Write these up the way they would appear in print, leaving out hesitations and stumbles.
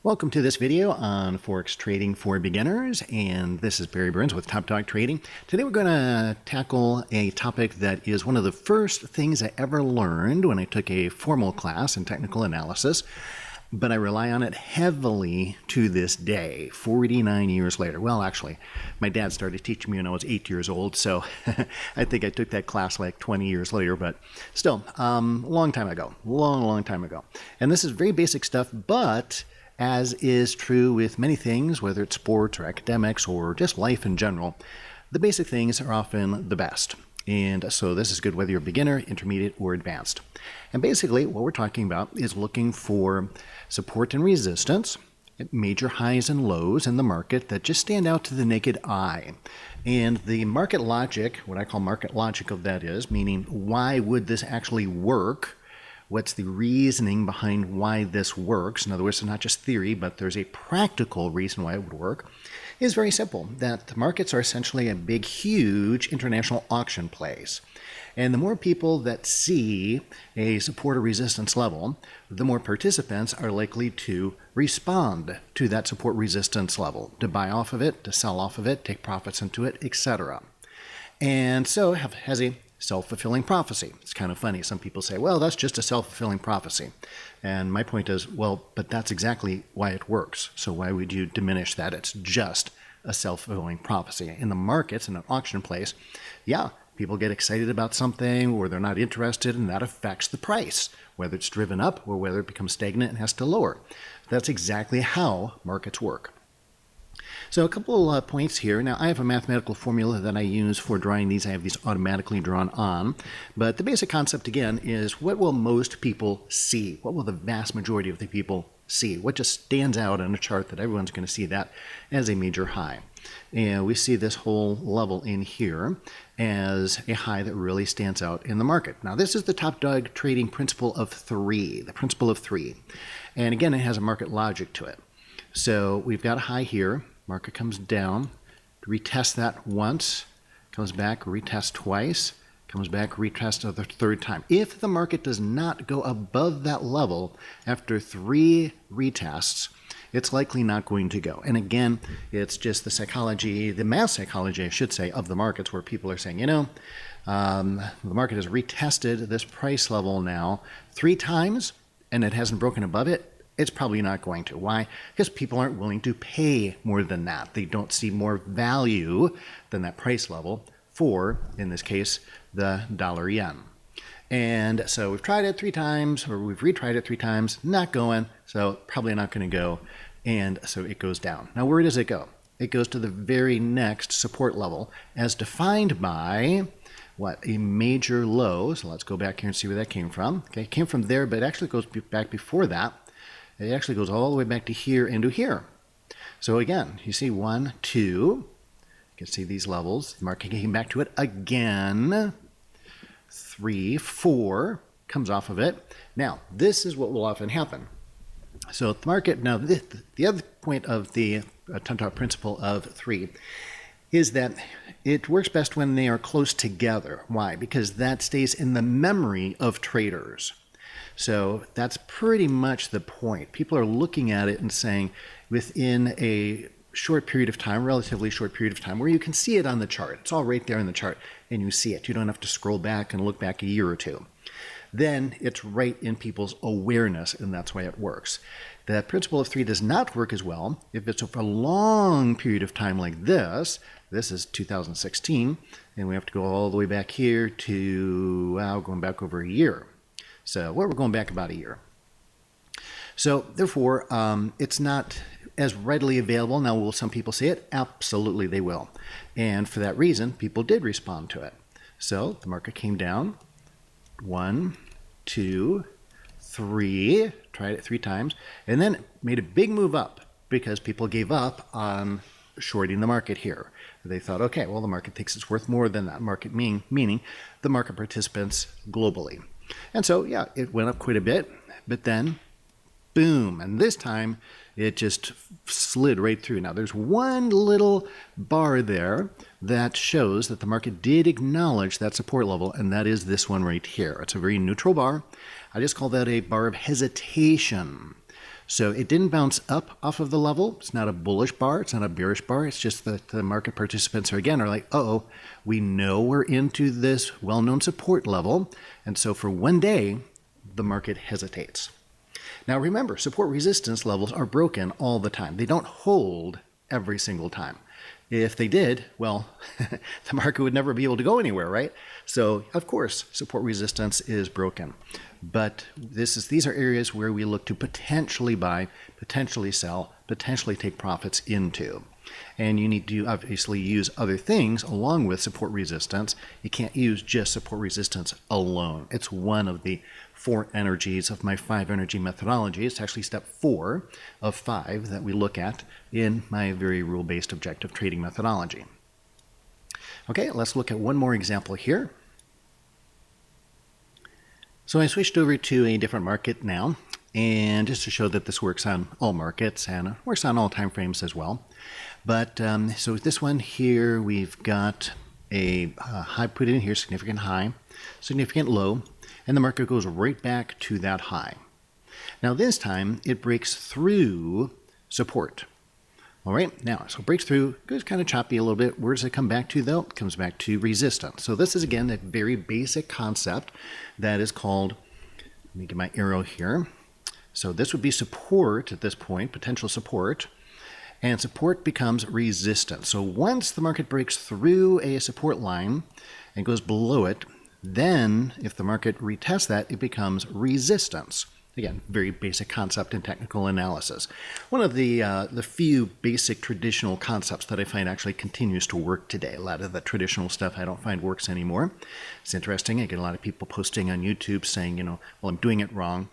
Welcome to this video on Forex Trading for Beginners, and this is Barry Burns with Top Dog Trading. Today we're going to tackle a topic that is one of the first things I ever learned when I took a formal class in technical analysis, but I rely on it heavily to this day, 49 years later. Well, actually, my dad started teaching me when I was 8 years old, so I think I took that class like 20 years later, but still, long time ago, long time ago. And this is very basic stuff, but as is true with many things, whether it's sports or academics or just life in general, the basic things are often the best. And so this is good whether you're a beginner, intermediate, or advanced. And basically what we're talking about is looking for support and resistance at major highs and lows in the market that just stand out to the naked eye. And the market logic, what I call market logic of that is, meaning why would this actually work? What's the reasoning behind why this works? In other words, it's not just theory, but there's a practical reason why it would work. Is very simple, that the markets are essentially a big, huge international auction place. And the more people that see a support or resistance level, the more participants are likely to respond to that support resistance level, to buy off of it, to sell off of it, take profits into it, etc. And so it has a self-fulfilling prophecy. It's kind of funny. Some people say, well, that's just a self-fulfilling prophecy. And my point is, well, but that's exactly why it works. So why would you diminish that? It's just a self-fulfilling prophecy. In the markets, in an auction place, yeah, people get excited about something or they're not interested, and that affects the price, whether it's driven up or whether it becomes stagnant and has to lower. That's exactly how markets work. So a couple points here. Now, I have a mathematical formula that I use for drawing these. I have these automatically drawn on. But the basic concept, again, is what will most people see? What will the vast majority of the people see? What just stands out on a chart that everyone's going to see that as a major high? And we see this whole level in here as a high that really stands out in the market. Now, this is the Top Dog Trading principle of three, the principle of three. And again, it has a market logic to it. So we've got a high here. Market comes down, retest that once, comes back, retest twice, comes back, retest the third time. If the market does not go above that level after three retests, it's likely not going to go. And again, it's just the psychology, the math psychology, I should say, of the markets where people are saying, the market has retested this price level now 3 times and it hasn't broken above it. It's probably not going to. Why? Because people aren't willing to pay more than that. They don't see more value than that price level for, in this case, the dollar yen. And so we've tried it 3 times, or we've retried it 3 times, not going, so probably not going to go, and so it goes down. Now, where does it go? It goes to the very next support level, as defined by what? A major low. So let's go back here and see where that came from. Okay, it came from there, but it actually goes back before that. It actually goes all the way back to here and to here. So again, you see 1, 2. You can see these levels. The market came back to it again. 3, 4 comes off of it. Now, this is what will often happen. So the market, now the other point of the Top Dog principle of 3 is that it works best when they are close together. Why? Because that stays in the memory of traders. So that's pretty much the point. People are looking at it and saying within a short period of time, relatively short period of time, where you can see it on the chart. It's all right there in the chart and you see it. You don't have to scroll back and look back a year or two. Then it's right in people's awareness, and that's why it works. The principle of 3 does not work as well if it's over a long period of time like this. This is 2016, and we have to go all the way back here to, going back over a year. So we're going back about a year. So therefore, it's not as readily available. Now, will some people see it? Absolutely, they will. And for that reason, people did respond to it. So the market came down. 1, 2, 3. Tried it 3 times. And then made a big move up because people gave up on shorting the market here. They thought, okay, well, the market thinks it's worth more than that market, meaning the market participants globally. And so, yeah, it went up quite a bit, but then, boom, and this time it just slid right through. Now, there's one little bar there that shows that the market did acknowledge that support level, and that is this one right here. It's a very neutral bar. I just call that a bar of hesitation. So it didn't bounce up off of the level. It's not a bullish bar. It's not a bearish bar. It's just that the market participants are like, uh-oh, we know we're into this well-known support level. And so for one day, the market hesitates. Now remember, support resistance levels are broken all the time. They don't hold every single time. If they did, well, the market would never be able to go anywhere, right? So, of course, support resistance is broken. But these are areas where we look to potentially buy, potentially sell, potentially take profits into. And you need to obviously use other things along with support resistance. You can't use just support resistance alone. It's one of the 4 energies of my 5 energy methodology. It's actually step 4 of 5 that we look at in my very rule-based objective trading methodology. Okay, let's look at one more example here. So I switched over to a different market now, and just to show that this works on all markets and works on all time frames as well. But so with this one here, we've got a high put in here, significant high, significant low, and the market goes right back to that high. Now this time it breaks through support. All right, now, so it breaks through, goes kind of choppy a little bit. Where does it come back to, though? It comes back to resistance. So this is, again, a very basic concept that is called, let me get my arrow here. So this would be support at this point, potential support, and support becomes resistance. So once the market breaks through a support line and goes below it, then if the market retests that, it becomes resistance. Again, very basic concept in technical analysis. One of the few basic traditional concepts that I find actually continues to work today. A lot of the traditional stuff I don't find works anymore. It's interesting. I get a lot of people posting on YouTube saying, well, I'm doing it wrong.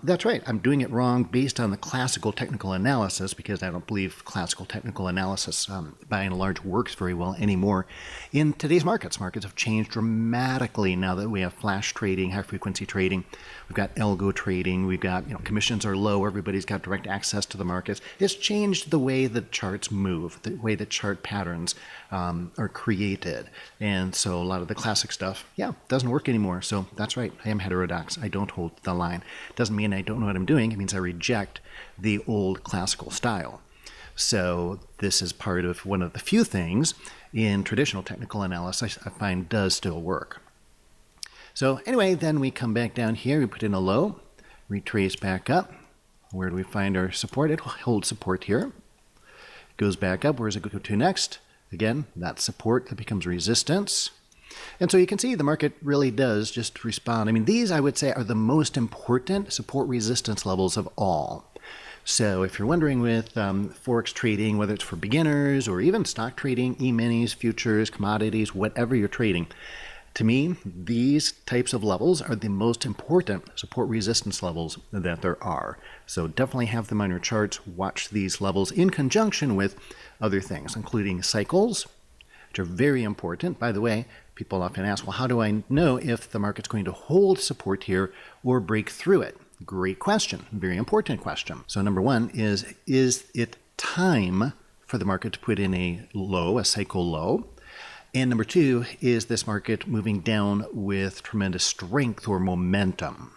That's right. I'm doing it wrong based on the classical technical analysis because I don't believe classical technical analysis, by and large, works very well anymore in today's markets. Markets have changed dramatically now that we have flash trading, high-frequency trading. We've got algo trading. We've got, commissions are low. Everybody's got direct access to the markets. It's changed the way the charts move, the way the chart patterns are created. And so a lot of the classic stuff, doesn't work anymore. So that's right. I am heterodox. I don't hold the line. Doesn't mean I don't know what I'm doing. It means I reject the old classical style. So this is part of one of the few things in traditional technical analysis I find does still work. So anyway, then we come back down here. We put in a low. Retrace back up. Where do we find our support? It holds support here. Goes back up. Where does it go to next? Again, that support that becomes resistance. And so you can see the market really does just respond. I mean, these I would say are the most important support resistance levels of all. So if you're wondering with Forex trading, whether it's for beginners or even stock trading, E-minis, futures, commodities, whatever you're trading, to me, these types of levels are the most important support resistance levels that there are. So definitely have them on your charts. Watch these levels in conjunction with other things, including cycles, which are very important. By the way, people often ask, well, how do I know if the market's going to hold support here or break through it? Great question. Very important question. So number one is it time for the market to put in a low, a cycle low? And number two, is this market moving down with tremendous strength or momentum?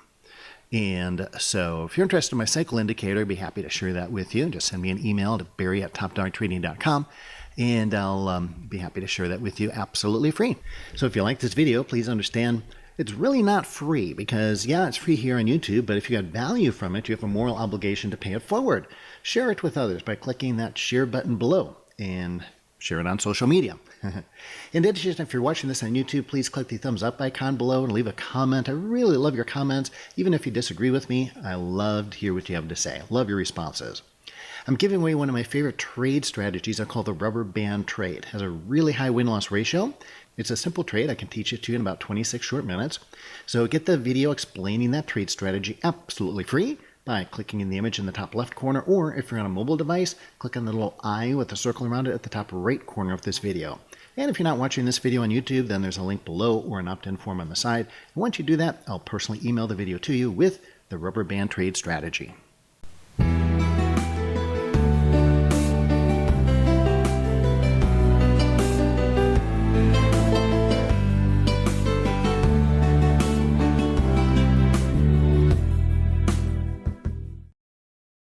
And so if you're interested in my cycle indicator, I'd be happy to share that with you. Just send me an email to barry@topdogtrading.com, and I'll be happy to share that with you absolutely free. So if you like this video, please understand it's really not free because, it's free here on YouTube, but if you got value from it, you have a moral obligation to pay it forward. Share it with others by clicking that share button below and share it on social media. In addition, if you're watching this on YouTube, please click the thumbs up icon below and leave a comment. I really love your comments. Even if you disagree with me, I love to hear what you have to say. Love your responses. I'm giving away one of my favorite trade strategies I call the rubber band trade. It has a really high win-loss ratio. It's a simple trade. I can teach it to you in about 26 short minutes. So get the video explaining that trade strategy absolutely free by clicking in the image in the top left corner, or if you're on a mobile device, click on the little eye with the circle around it at the top right corner of this video. And if you're not watching this video on YouTube, then there's a link below or an opt-in form on the side. And once you do that, I'll personally email the video to you with the rubber band trade strategy.